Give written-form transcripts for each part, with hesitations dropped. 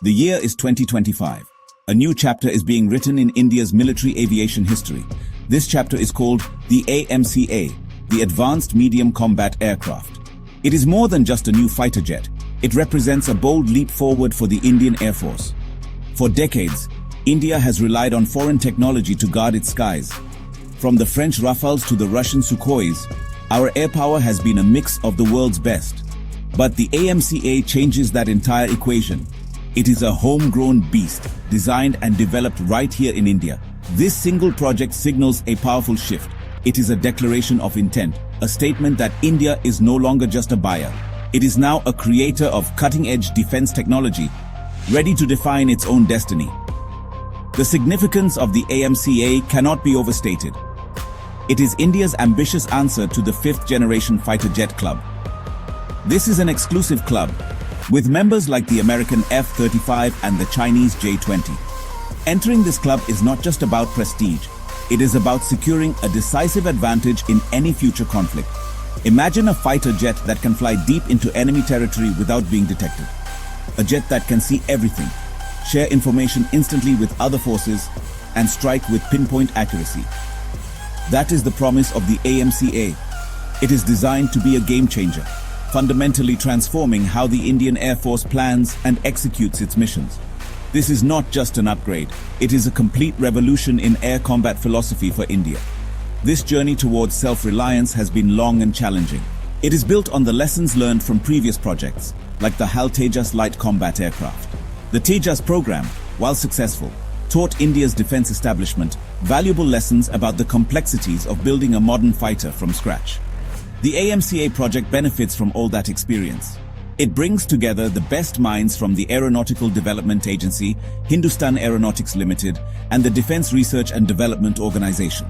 The year is 2025. A new chapter is being written in India's military aviation history. This chapter is called the AMCA, the Advanced Medium Combat Aircraft. It is more than just a new fighter jet. It represents a bold leap forward for the Indian Air Force. For decades, India has relied on foreign technology to guard its skies. From the French Rafales to the Russian Sukhois, our air power has been a mix of the world's best. But the AMCA changes that entire equation. It is a homegrown beast, designed and developed right here in India. This single project signals a powerful shift. It is a declaration of intent, a statement that India is no longer just a buyer. It is now a creator of cutting-edge defense technology, ready to define its own destiny. The significance of the AMCA cannot be overstated. It is India's ambitious answer to the fifth-generation fighter jet club. This is an exclusive club, with members like the American F-35 and the Chinese J-20. Entering this club is not just about prestige. It is about securing a decisive advantage in any future conflict. Imagine a fighter jet that can fly deep into enemy territory without being detected. A jet that can see everything, share information instantly with other forces, and strike with pinpoint accuracy. That is the promise of the AMCA. It is designed to be a game changer, fundamentally transforming how the Indian Air Force plans and executes its missions. This is not just an upgrade, it is a complete revolution in air combat philosophy for India. This journey towards self-reliance has been long and challenging. It is built on the lessons learned from previous projects, like the Tejas light combat aircraft. The Tejas program, while successful, taught India's defense establishment valuable lessons about the complexities of building a modern fighter from scratch. The AMCA project benefits from all that experience. It brings together the best minds from the Aeronautical Development Agency, Hindustan Aeronautics Limited, and the Defense Research and Development Organization.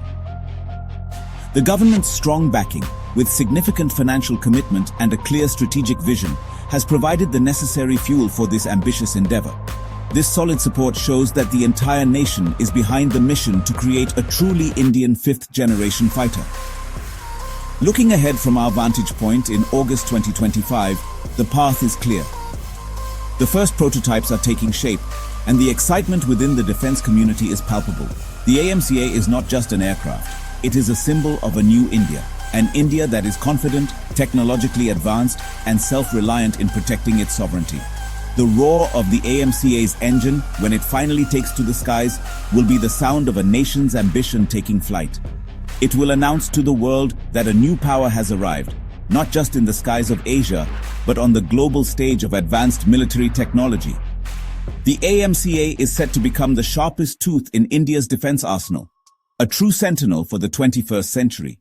The government's strong backing, with significant financial commitment and a clear strategic vision, has provided the necessary fuel for this ambitious endeavor. This solid support shows that the entire nation is behind the mission to create a truly Indian fifth-generation fighter. Looking ahead from our vantage point in August 2025, the path is clear. The first prototypes are taking shape, and the excitement within the defense community is palpable. The AMCA is not just an aircraft, it is a symbol of a new India, an India that is confident, technologically advanced, and self-reliant in protecting its sovereignty. The roar of the AMCA's engine, when it finally takes to the skies, will be the sound of a nation's ambition taking flight. It will announce to the world that a new power has arrived, not just in the skies of Asia, but on the global stage of advanced military technology. The AMCA is set to become the sharpest tooth in India's defense arsenal, a true sentinel for the 21st century.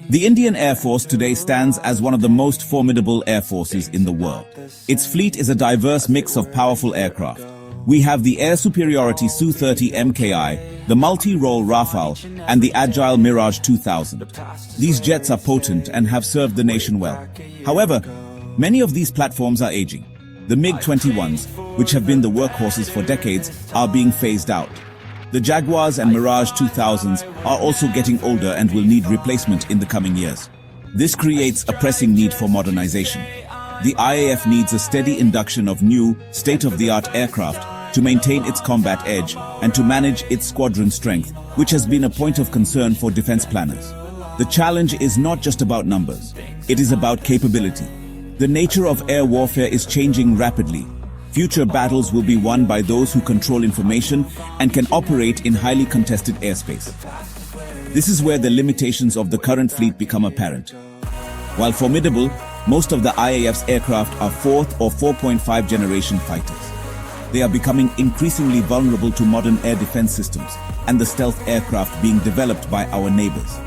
The Indian Air Force today stands as one of the most formidable air forces in the world. Its fleet is a diverse mix of powerful aircraft. We have the air superiority Su-30 MKI, the multi-role Rafale, and the agile Mirage 2000. These jets are potent and have served the nation well. However, many of these platforms are aging. The MiG-21s, which have been the workhorses for decades, are being phased out. The Jaguars and Mirage 2000s are also getting older and will need replacement in the coming years. This creates a pressing need for modernization. The IAF needs a steady induction of new, state-of-the-art aircraft to maintain its combat edge and to manage its squadron strength, which has been a point of concern for defense planners. The challenge is not just about numbers, it is about capability. The nature of air warfare is changing rapidly. Future battles will be won by those who control information and can operate in highly contested airspace. This is where the limitations of the current fleet become apparent. While formidable, most of the IAF's aircraft are 4th or 4.5 generation fighters. They are becoming increasingly vulnerable to modern air defense systems and the stealth aircraft being developed by our neighbors.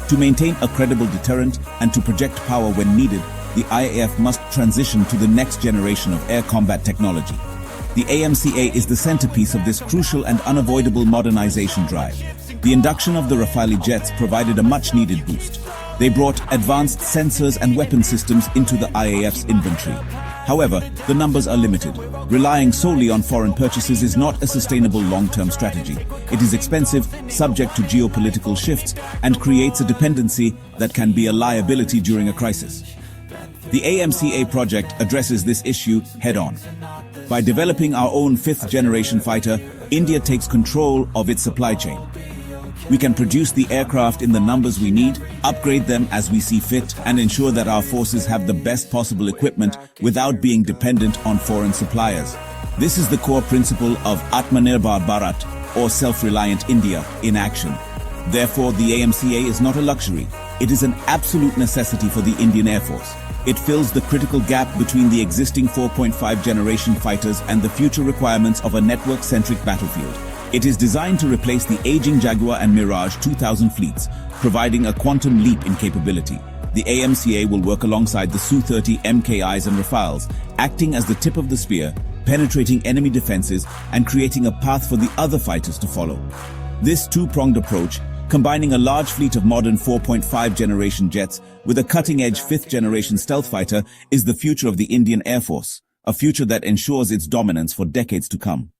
To maintain a credible deterrent and to project power when needed, the IAF must transition to the next generation of air combat technology. The AMCA is the centerpiece of this crucial and unavoidable modernization drive. The induction of the Rafale jets provided a much-needed boost. They brought advanced sensors and weapon systems into the IAF's inventory. However, the numbers are limited. Relying solely on foreign purchases is not a sustainable long-term strategy. It is expensive, subject to geopolitical shifts, and creates a dependency that can be a liability during a crisis. The AMCA project addresses this issue head-on. By developing our own fifth-generation fighter, India takes control of its supply chain. We can produce the aircraft in the numbers we need, upgrade them as we see fit, and ensure that our forces have the best possible equipment without being dependent on foreign suppliers. This is the core principle of Atmanirbhar Bharat, or self-reliant India, in action. Therefore, the AMCA is not a luxury. It is an absolute necessity for the Indian Air Force. It fills the critical gap between the existing 4.5 generation fighters and the future requirements of a network-centric battlefield. It is designed to replace the aging Jaguar and Mirage 2000 fleets, providing a quantum leap in capability. The AMCA will work alongside the Su-30 MKIs and Rafales, acting as the tip of the spear, penetrating enemy defenses and creating a path for the other fighters to follow. This two-pronged approach, combining a large fleet of modern 4.5 generation jets with a cutting-edge 5th generation stealth fighter, is the future of the Indian Air Force, a future that ensures its dominance for decades to come.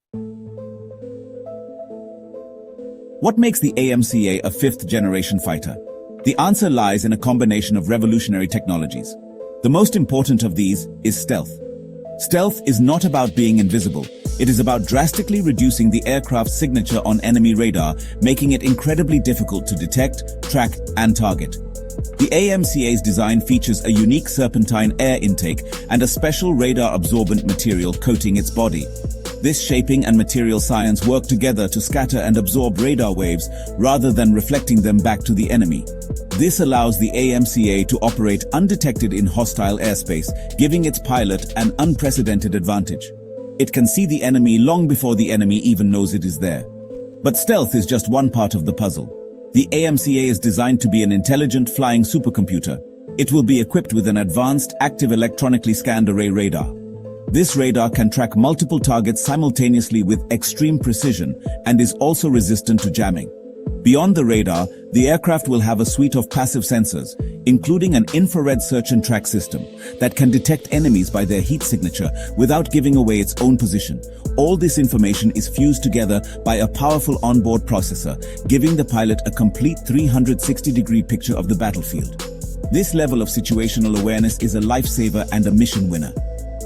What makes the AMCA a 5th generation fighter? The answer lies in a combination of revolutionary technologies. The most important of these is stealth. Stealth is not about being invisible. It is about drastically reducing the aircraft's signature on enemy radar, making it incredibly difficult to detect, track, and target. The AMCA's design features a unique serpentine air intake and a special radar-absorbent material coating its body. This shaping and material science work together to scatter and absorb radar waves rather than reflecting them back to the enemy. This allows the AMCA to operate undetected in hostile airspace, giving its pilot an unprecedented advantage. It can see the enemy long before the enemy even knows it is there. But stealth is just one part of the puzzle. The AMCA is designed to be an intelligent flying supercomputer. It will be equipped with an advanced, active electronically scanned array radar. This radar can track multiple targets simultaneously with extreme precision and is also resistant to jamming. Beyond the radar, the aircraft will have a suite of passive sensors, including an infrared search and track system that can detect enemies by their heat signature without giving away its own position. All this information is fused together by a powerful onboard processor, giving the pilot a complete 360-degree picture of the battlefield. This level of situational awareness is a lifesaver and a mission winner.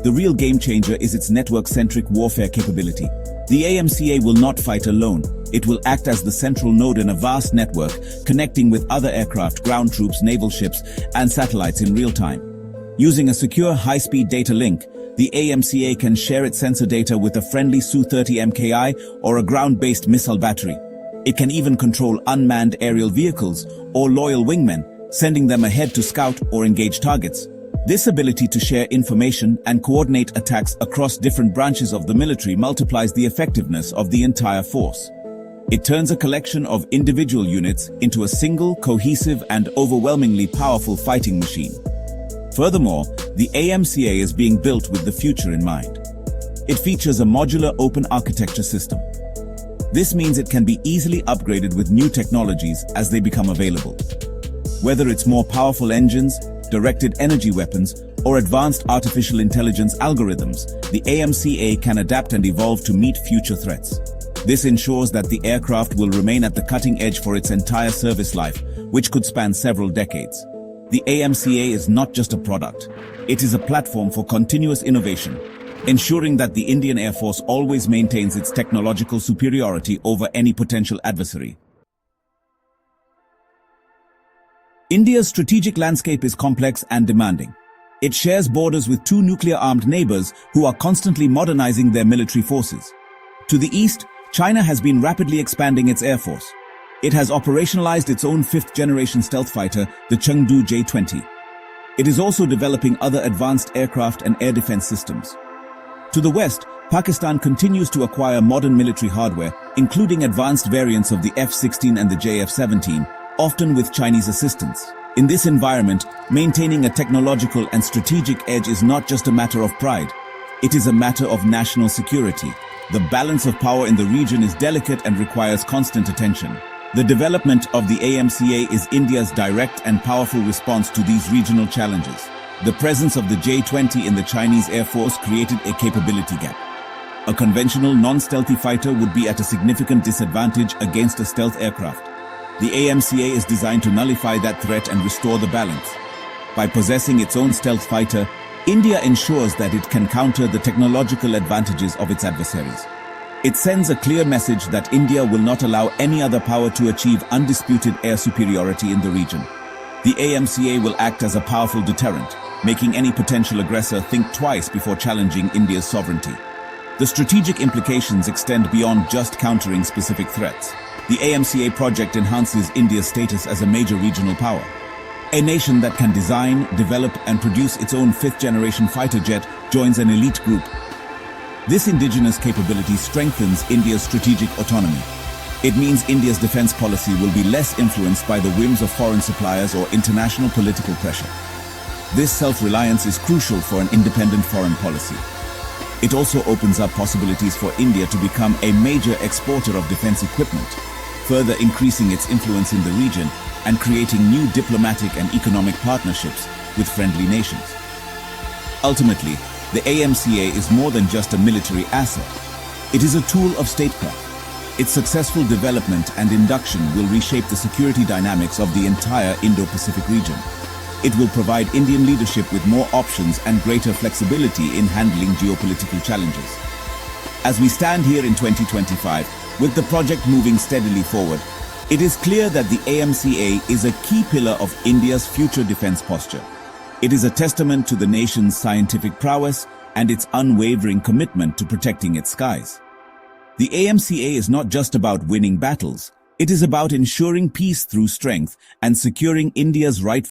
The real game changer is its network-centric warfare capability. The AMCA will not fight alone. It will act as the central node in a vast network, connecting with other aircraft, ground troops, naval ships, and satellites in real time. Using a secure high-speed data link, the AMCA can share its sensor data with a friendly Su-30 MKI or a ground-based missile battery. It can even control unmanned aerial vehicles or loyal wingmen, sending them ahead to scout or engage targets. This ability to share information and coordinate attacks across different branches of the military multiplies the effectiveness of the entire force. It turns a collection of individual units into a single, cohesive, and overwhelmingly powerful fighting machine. Furthermore, the AMCA is being built with the future in mind. It features a modular open architecture system. This means it can be easily upgraded with new technologies as they become available. Whether it's more powerful engines, directed energy weapons, or advanced artificial intelligence algorithms, the AMCA can adapt and evolve to meet future threats. This ensures that the aircraft will remain at the cutting edge for its entire service life, which could span several decades. The AMCA is not just a product. It is a platform for continuous innovation, ensuring that the Indian Air Force always maintains its technological superiority over any potential adversary. India's strategic landscape is complex and demanding. It shares borders with two nuclear-armed neighbors who are constantly modernizing their military forces. To the east, China has been rapidly expanding its air force. It has operationalized its own fifth-generation stealth fighter, the Chengdu J-20. It is also developing other advanced aircraft and air defense systems. To the west, Pakistan continues to acquire modern military hardware, including advanced variants of the F-16 and the JF-17, often with Chinese assistance. In this environment, maintaining a technological and strategic edge is not just a matter of pride. It is a matter of national security. The balance of power in the region is delicate and requires constant attention. The development of the AMCA is India's direct and powerful response to these regional challenges. The presence of the J-20 in the Chinese Air Force created a capability gap. A conventional non-stealthy fighter would be at a significant disadvantage against a stealth aircraft. The AMCA is designed to nullify that threat and restore the balance. By possessing its own stealth fighter, India ensures that it can counter the technological advantages of its adversaries. It sends a clear message that India will not allow any other power to achieve undisputed air superiority in the region. The AMCA will act as a powerful deterrent, making any potential aggressor think twice before challenging India's sovereignty. The strategic implications extend beyond just countering specific threats. The AMCA project enhances India's status as a major regional power. A nation that can design, develop, and produce its own fifth-generation fighter jet joins an elite group. This indigenous capability strengthens India's strategic autonomy. It means India's defense policy will be less influenced by the whims of foreign suppliers or international political pressure. This self-reliance is crucial for an independent foreign policy. It also opens up possibilities for India to become a major exporter of defense equipment, further increasing its influence in the region and creating new diplomatic and economic partnerships with friendly nations. Ultimately, the AMCA is more than just a military asset. It is a tool of statecraft. Its successful development and induction will reshape the security dynamics of the entire Indo-Pacific region. It will provide Indian leadership with more options and greater flexibility in handling geopolitical challenges. As we stand here in 2025, with the project moving steadily forward, it is clear that the AMCA is a key pillar of India's future defense posture. It is a testament to the nation's scientific prowess and its unwavering commitment to protecting its skies. The AMCA is not just about winning battles. It is about ensuring peace through strength and securing India's rightful